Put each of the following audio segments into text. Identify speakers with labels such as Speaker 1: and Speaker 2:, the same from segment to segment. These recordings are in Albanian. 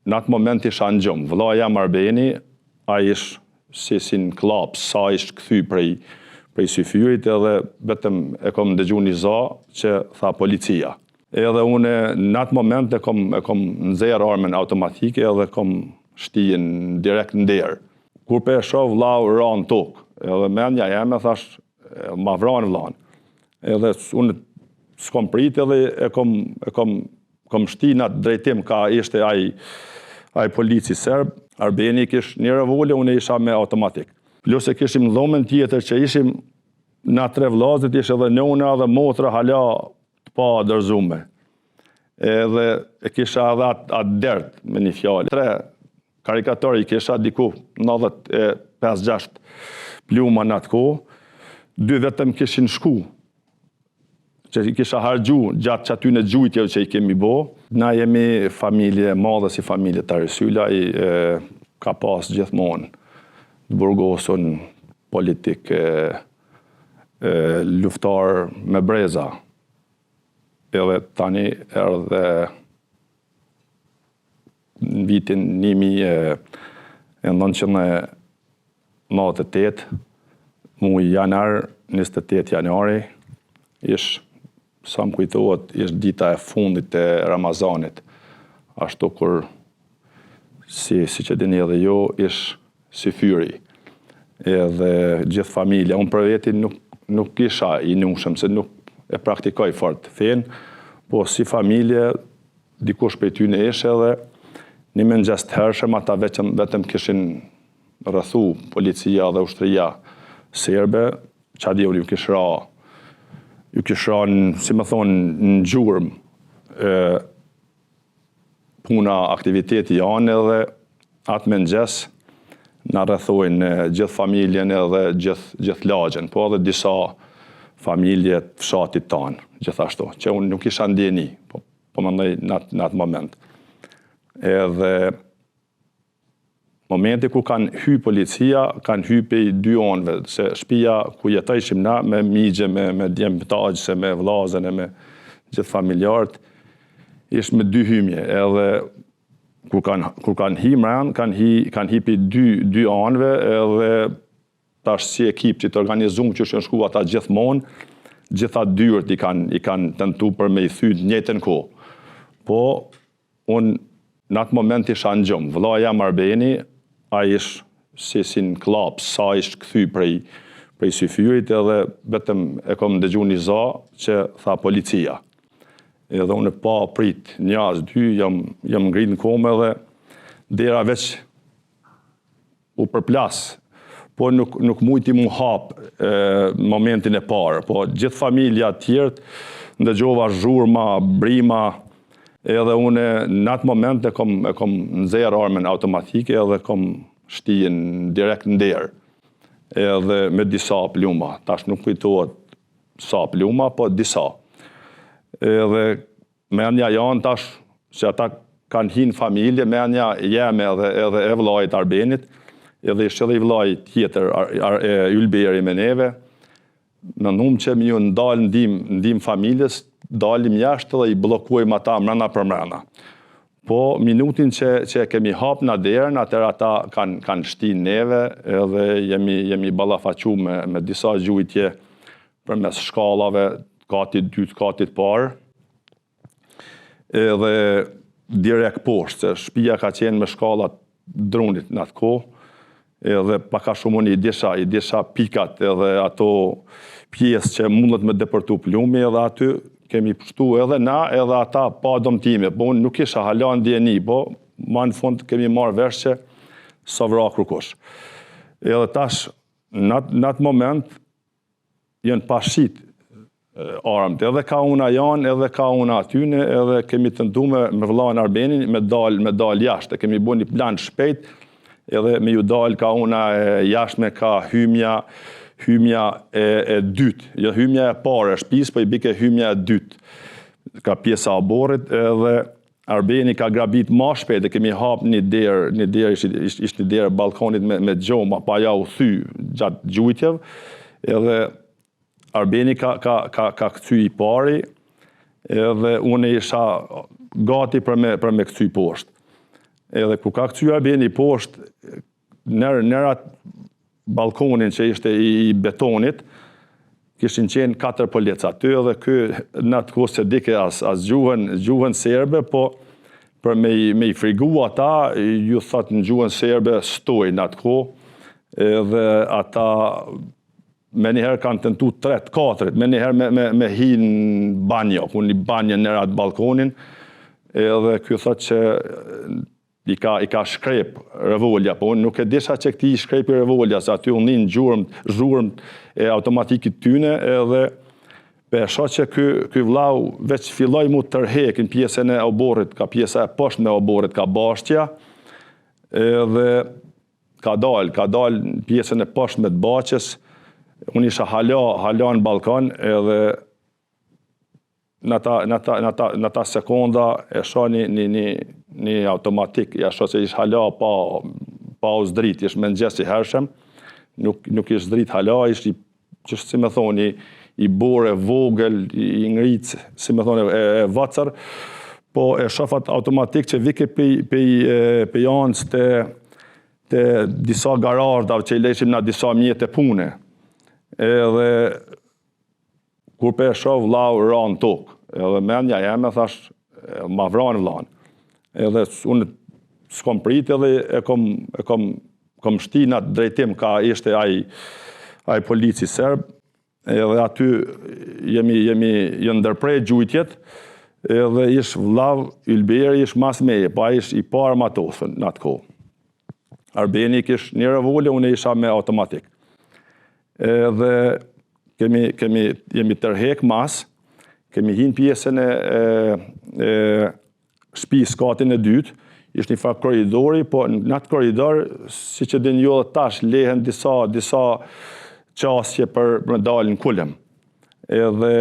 Speaker 1: në atë moment isha në gjumë. Vëlla jam Arbeni, a ish si në klap, sa ish këthy prej syfyrit, edhe vetëm e kom dëgju një za që tha policia. Edhe une në atë moment e kom nxerr armën automatike edhe kom shtijen direkt në derë. Kur pe e shoh vllau ra në tokë, edhe mendja jeme thash, ma vranë vllaun. Edhe unë s'kom prit edhe e kom shti në atë drejtim ka ishte ai polici serb, Arbeni kish një revole, unë isha me automatik. Plus e kishim dhomën tjetër që ishim na 3 vllazët, ishte edhe nona dhe motra hala të pa dërzume. Edhe e kisha edhe atë dert me një fjalë. 3 karikatori kisha diku 95-6 pluma në atë kohë, 2 vetëm kishin shku, që i kisha hargju gjatë që aty në gjujtjeve që i kemi bo. Na jemi familje madhe si familje Tarisyla, ka pas gjithmonë të burgosën politik, luftar me breza. Edhe tani erdhe në vitin 1998, muaj janar, 28 janari, ish sa më kujtohet, ishtë dita e fundit e Ramazanit. Ashtu kur, si që dini edhe jo, ishtë si fyri. Edhe gjithë familja. Unë për veti nuk isha i nushëm, se nuk e praktikoj fort fen, po si familje, dikush për ty në ishe edhe, një mëngjes të hershëm, ata vetëm kishin rrethu policia dhe ushtria serbe, që adi ju kish ra si më thonë, në gjurëm puna aktiviteti janë edhe atë mëngjes na rrethojnë gjithë familjen edhe gjithë lagjen, po edhe disa familje të fshatit tanë, gjithashtu, që unë nuk isha ndjeni, po mendoj në atë moment. Edhe momenti ku kanë hy policia, kanë hy pe 2 anëve, se shtëpia ku jetojshim na, me migje, me djemtagjse, me vllazën e me gjithë familjarët, ishtë me 2 hymje, edhe kur kanë hi mran, kanë hi pe 2 anëve, edhe tash si ekip që të organizuar që shku ata gjithmonë, gjitha dyert i kanë tentu për me i thyt njëjtën kohë. Po, unë në atë moment isha në gjumë. Vëlla jam Arbeni, a ish si në klap, sa ish këthy prej syfyrit, edhe vetëm e kom dëgju një za që tha policia. Edhe unë pa prit 1-2, jam ngrit në kome edhe dera veç u përplas, po nuk mujti mu hap momentin e parë, po gjithë familja tjertë ndëgjova zhurma, brima, edhe une në atë moment e kom nxerr armën automatike edhe kom shtijen direkt në derë, edhe me disa pluma, tash nuk kujtohet sa pluma, po disa. Edhe menja janë tash, që ata kanë hinë familje, menja jeme edhe e vllajit Arbenit, edhe ishte edhe i vllaj tjetër, Ylberi me neve, në numë që mi ju ndalë ndim familjes, dalim jashtë dhe i blokojmë ata mrena për mrena. Po, minutin që kemi hap në derën, atër ata kanë shtinë neve, edhe jemi ballafaqu me disa gjujtje për mes shkallave, katit 2, katit parë, edhe direkt poshtë, se shtëpia ka qenë me shkallat dronit në atë kohë, edhe paka shumë unë i disha pikat edhe ato pjesë që mundet me depërtu plumi, edhe aty kemi pështu edhe na, edhe ata pa dëmtime, po unë nuk isha hala ndjeni, po ma në fund kemi marrë vesh që sa vra krukosh. Edhe tash, në atë moment, jenë pashit armët, edhe ka una janë, edhe ka una atyne, edhe kemi tentu me vllain Arbenin me dal jashtë, kemi bu një plan shpejt, edhe me ju dal ka una jashtme ka hymja e dytë, jo hymja e parë e shtëpisë, po i bike hymja e dytë, ka pjesa e borrit, edhe Arbeni ka grabit ma shpejt, e kemi hap një derë, ishtë një derë balkonit me gjoma, pa ja u thy gjatë gjujtjev, edhe Arbeni ka këthy i pari, edhe unë isha gati për me këthy poshtë. Edhe kur ka kthyer Albeni poshtë në atë balkonin që ishte i betonit, kishin qenë 4 polic aty edhe ky në atë kohë se dike as gjuhën serbe, po për me i frigu ata, ju thot në gjuhën serbe stoj në atë kohë, edhe ata me njëherë kanë tentu 3-4, me njëherë me hi në banjo, ku një banjo në atë balkonin, edhe kjo thot që i ka shkrep revolja, po unë nuk e disha që këti i shkrepi revolja, se aty unë një zhurëm e automatikit tyne, edhe pesha që ky vllau veç filloj mu tërhek në pjesën e oborrit, ka pjesa e poshtë me oborrit, ka bashtja, edhe ka dal në pjesën e poshtë me të baqës, unë isha hala në balkon, edhe në ta sekonda e sha një automatik, ja sha që ish hala pa u zdrit, ish me nxes i hershëm, nuk ish zdrit hala, ish që si me thoni, i bore, vogël, i ngric, si me thoni, e vacër, po e shafat automatik që vike pe janës të disa garardave që i leshim në disa mjetë e pune. Edhe kur pe e shaf vlau ranë tokë, edhe menja jeme thash, ma vranë vlanë. Edhe unë s'kom prit edhe e kom shti në atë drejtim ka ishte ai polici serb, edhe aty jemi ndërprej gjujtjet, edhe ish vllav Ylberi ish mas meje, pa ish i par matosën në atë kohë. Albeni kish një revolje, unë isha me automatik. Edhe jemi tërhek mas, kemi hin pjesën e shtëpis katin e dytë, ish një farë korridori, po në atë korridor, si që din jo dhe tash, lehen disa qasje për me dalë në kulem. Edhe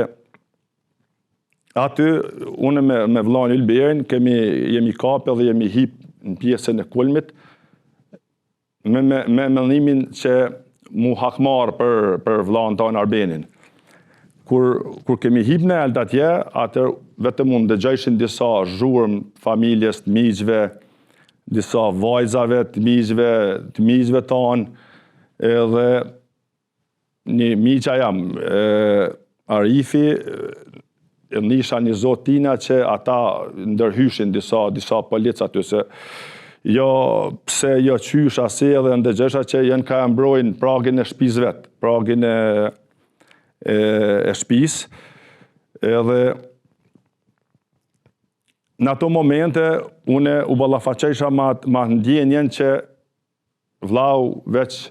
Speaker 1: aty, unë me vllain Ylberin, jemi kapë dhe jemi hip në pjesën e kulmit, me mendimin që mu hakmar për vllain tonë Arbenin. Kur kemi hip në eld atje, atër vetëm unë dëgjojshin disa zhurmë familjes të miqve, disa vajzave të miqve tonë, edhe një miqa jam, Arifi, nisha një zotina që ata ndërhyshin disa polic aty, se jo pse jo qysh asi edhe ndëgjesha që jenë ka mbrojnë pragin e shtëpis vetë, pragin e shtëpis, edhe në ato momente une u ballafaqesha ma ndjenjen që vllau veç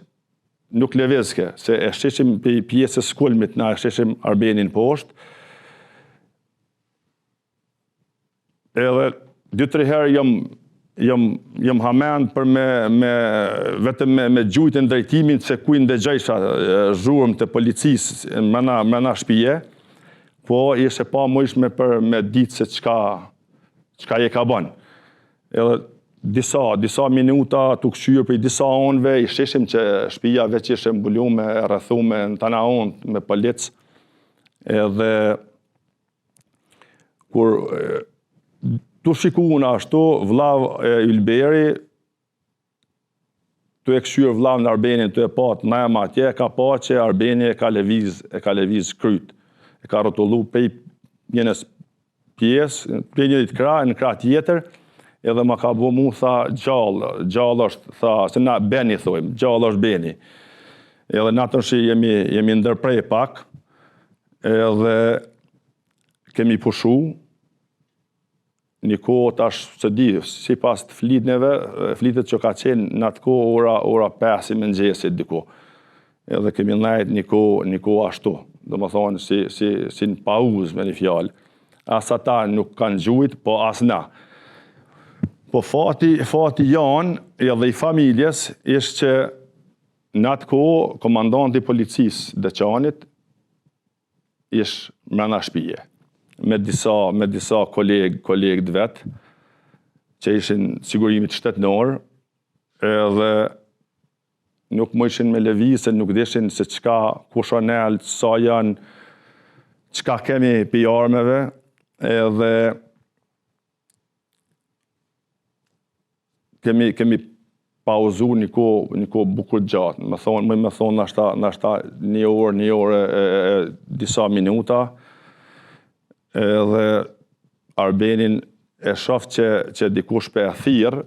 Speaker 1: nuk levizke, se e shqeshim për pjesës kulmit, na e shqeshim Arbenin poshtë, edhe 2-3 herë jam hamen për vetëm me gjujtën drejtimin se ku i ndëgjejsha zhurmë të policisë mëna shtëpije, po ishe pa mujshme për me ditë se çka je ka bën. Edhe disa minuta të këshyrë për disa onëve, i sheshim që shtëpia veç ishe mbulume, rrethume në tana onë me policë, edhe kur tu shiku unë ashtu, vllav Ylberi, tu e këshyrë vllav në Arbenin, tu e pat në ema atje, ka pa që Arbeni e ka leviz kryt. E ka rrotullu pej njënës pjesë, pej njërit krah, në krah tjetër, edhe ma ka bo mu, tha, gjallë është, tha, se na Beni thojmë, gjallë është Beni. Edhe natën shi jemi ndërprej pak, edhe kemi pushu, një kohë tash se di, si pas të flitet që ka qenë në atë kohë ora 5 i mëngjesit diko. Edhe kemi nejt një kohë ashtu, do më thonë si në pauzë me një fjalë. As ata nuk kanë gjujt, po as na. Po fati janë edhe i familjes ishtë që në atë kohë komandanti policisë Deçanit ishtë mrena shtëpije. Me disa kolegë vetë, që ishin sigurimit shtetënor, edhe nuk më ishin me lëvizë, nuk dishin se çka kush janë nel, sa janë, çka kemi pi armeve, edhe kemi pauzu një kohë bukur gjatë. Me thonë nashta një orë e disa minuta, edhe Arbenin e shoh që dikush pe e thirr,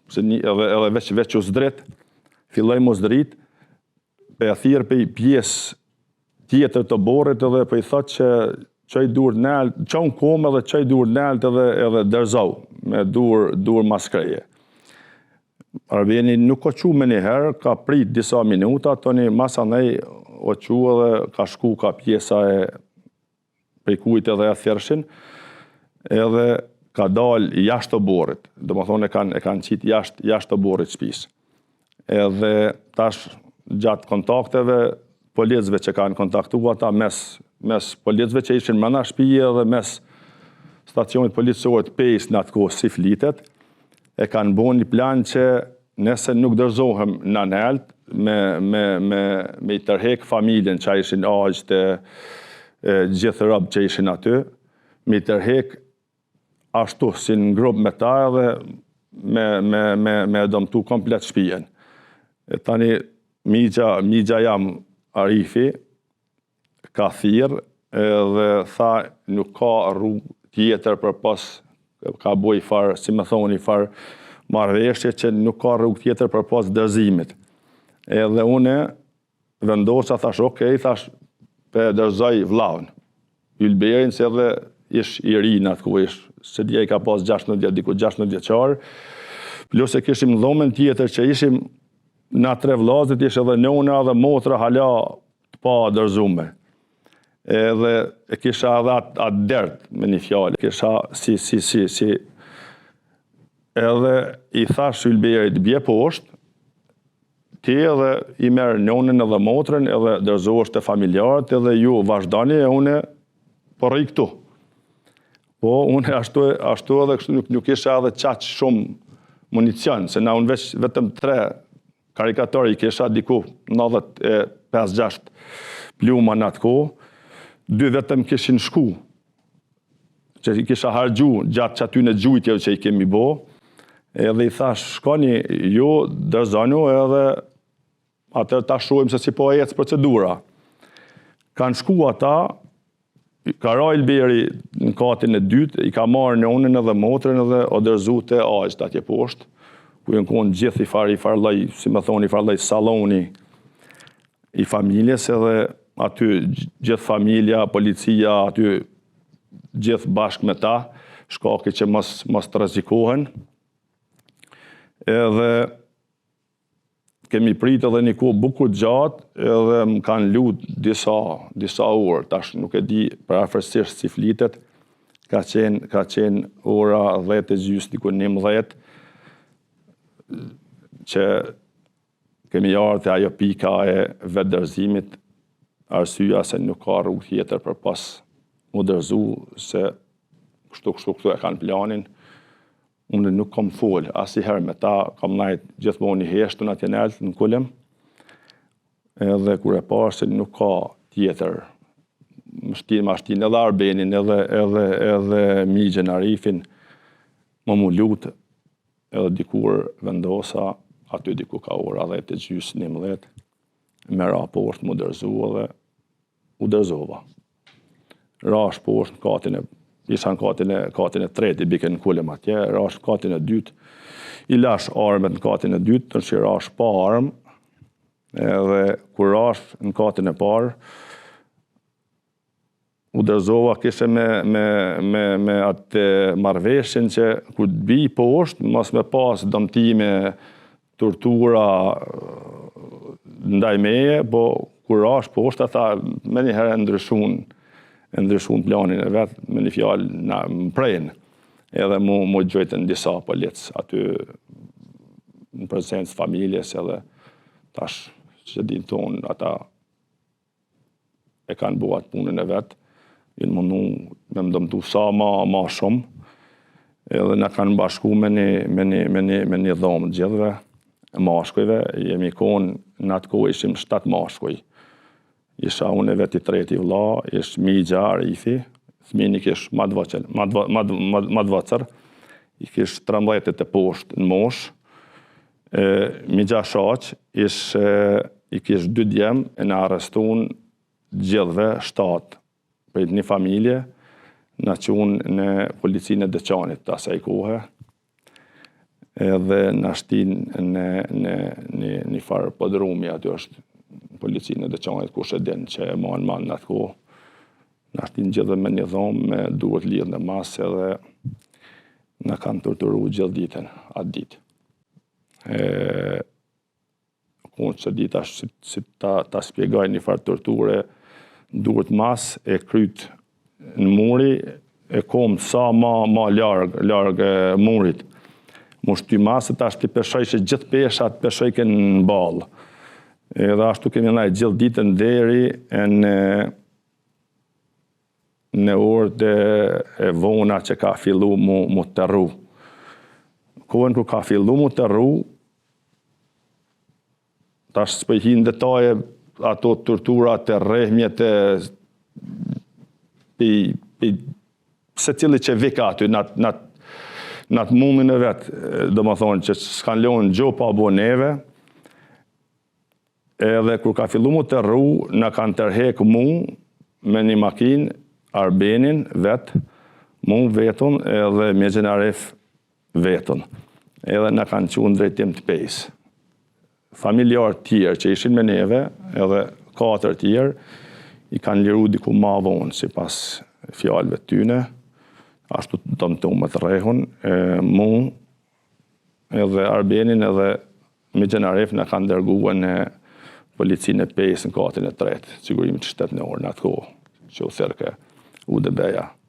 Speaker 1: edhe veç u zdret, filloi mos drit, pe e thirr pe pjesë tjetër të borrit edhe po i thot që çoj dur nalt, çon kom edhe çoj dur nalt edhe dërzau me dur maskreje. Arbeni nuk ka qu me njëherë, ka prit disa minuta, toni mas andej o qu edhe ka shku ka pjesa e prej kujt edhe e thjershin, edhe ka dal jashtë të borrit, do më thonë e kanë qit jashtë të borrit shtëpisë. Edhe tash gjatë kontakteve, policëve që kanë kontaktu ata mes policëve që ishin mëna shtëpie edhe mes stacionit policor të Pejs në atë kohë si flitet, e kanë bon një plan që nëse nuk dërzohem në nalt me i tërhek familjen që ishin aqët gjithë rëbë që ishin aty, me i tërhek ashtu si në grup me ta edhe me dëmtu komplet shtëpijen. Tani migja jam Arifi ka thirr edhe tha nuk ka rrugë tjetër për pas ka boj farë, si me thoni, farë marrëveshje që nuk ka rrugë tjetër për pas dërzimit. Edhe une vendosa, thash, okej, thash, pe dërzoj vllahun. Ylberin, se edhe ish i ri në atë ku ish, se dje i ka pas 16 vjeçar, plus e kishim dhomën tjetër që ishim na 3 vllazët, ish edhe nona dhe motra hala të pa dërzume. Edhe e kisha edhe atë dert me një fjallë, kisha si. Edhe i thash Ylberit, bje poshtë, ti edhe i merë nonën edhe motrën, edhe dërzohesh të familjarët, edhe ju vazhdani e une po rri këtu. Po, une ashtu edhe kështu nuk isha edhe qaq shumë municion, se na unë vetëm 3 karikatori kisha diku 95-6 pluma në atë kohë, 2 vetëm kishin shku, që i kisha hargju gjatë që aty në gjujtjeve që i kemi bo, edhe i thash, shkoni ju, dërzanu edhe atër ta shohim se si po ecë procedura. Kanë shku ata, ka ra Ylberi në katin e dytë, i ka marrë nonën edhe motrën edhe o dërzu të aqët atje poshtë, ku jënë konë gjithë i farloj, si me thoni, i farloj saloni i familjes, edhe aty gjithë familja, policia, aty gjithë bashkë me ta, shkaki që mos të rrezikohen. Edhe kemi prit edhe një kohë bukur gjatë, edhe më kanë lutë disa orë, tash nuk e di për afërsisht si flitet, ka qenë ora 10:30, diku 11, që kemi ardhur te ajo pika e vetë dërzimit, arsyeja se nuk ka rrugë tjetër për pas mu dërzu, se kështu e kanë planin. Unë nuk kam folë asnjëherë me ta, kam najt gjithmonë i heshtun atje në kulem, edhe kur e parë se nuk ka tjetër, më shtin edhe Arbenin, edhe migjen Arifin, mu lutë, edhe dikur vendosa, aty diku ka ora 10:30, 11, me ra poshtë mu dërzu edhe u dërzova. Rash poshtë në katin isha në katin e tretë, i bike në kulem atje, rash në katin e dytë, i lash armët në katin e dytë, tërë që rash pa armë, edhe kur rash në katin e parë, u dërzova kishe me atë marrëveshjen që kur të bi poshtë, mos me pas dëmtime, tortura ndaj meje, po kur rash poshtë, ata me njëherë ndryshun planin e vetë, me një fjalë më prejnë, edhe mu gjojtën disa policë aty në prezencë familjes, edhe tash që din tonë, ata e kanë buat punën e vetë, jënë mundu me më dëmtu sa ma shumë, edhe në kanë bashku me një dhomë gjithve, mashkujve, jemi konë në atë kohë ishim 7 mashkuj. Isha unë e vetë i treti vlla, ish migja Arifi, thmini kish madvacër, i kish 13 të poshtë në mosh, Migja Shaq i kish 2 djem e në arrestun gjithve 7 për një familje, në qunë në policinë e Deçanit të asaj kohe, edhe në shtin në një farë podrumi, aty është policinë e Deçanit, kush e din që e man në atë kohë, në shtin gjithve me një dhomë, me duhet lidhë në masë, edhe në kanë torturu gjithë ditën, atë ditë. Unë që dita si ta spjegaj një farë torture, duhet mas e kryt në muri, e kom sa ma largë murit. Mu shty masë, ta shti peshoj që gjithë peshat peshojke në balë. Edhe ashtu kemi ndaj gjithë ditën deri në orët e vona që ka fillu mu të rru. Kohën kër ka fillu mu të rru, tash s'pëjhin detaje ato tortura të rrehmjet se cili që vika aty në atë mundin e vetë, do më thonë që s'kan lonë gjo pa bo neve, edhe kur ka fillu mu të rru, në kanë tërhek mu me një makinë, Arbenin vetë, mu vetën edhe Mjexhin Arif vetën, edhe në kanë qunë drejtim të pejsë. Familjarë tjerë që ishin me neve, edhe 4 tjerë, i kanë liru diku ma vonë, si pas fjalëve tyne, ashtu të më të rehun, mu edhe Arbenin edhe Mjexhin Arif në kanë dërguar në policinë e pejsë në katin e 3, sigurimit të shtetënor në atë kohë, që u therke UDB-ja.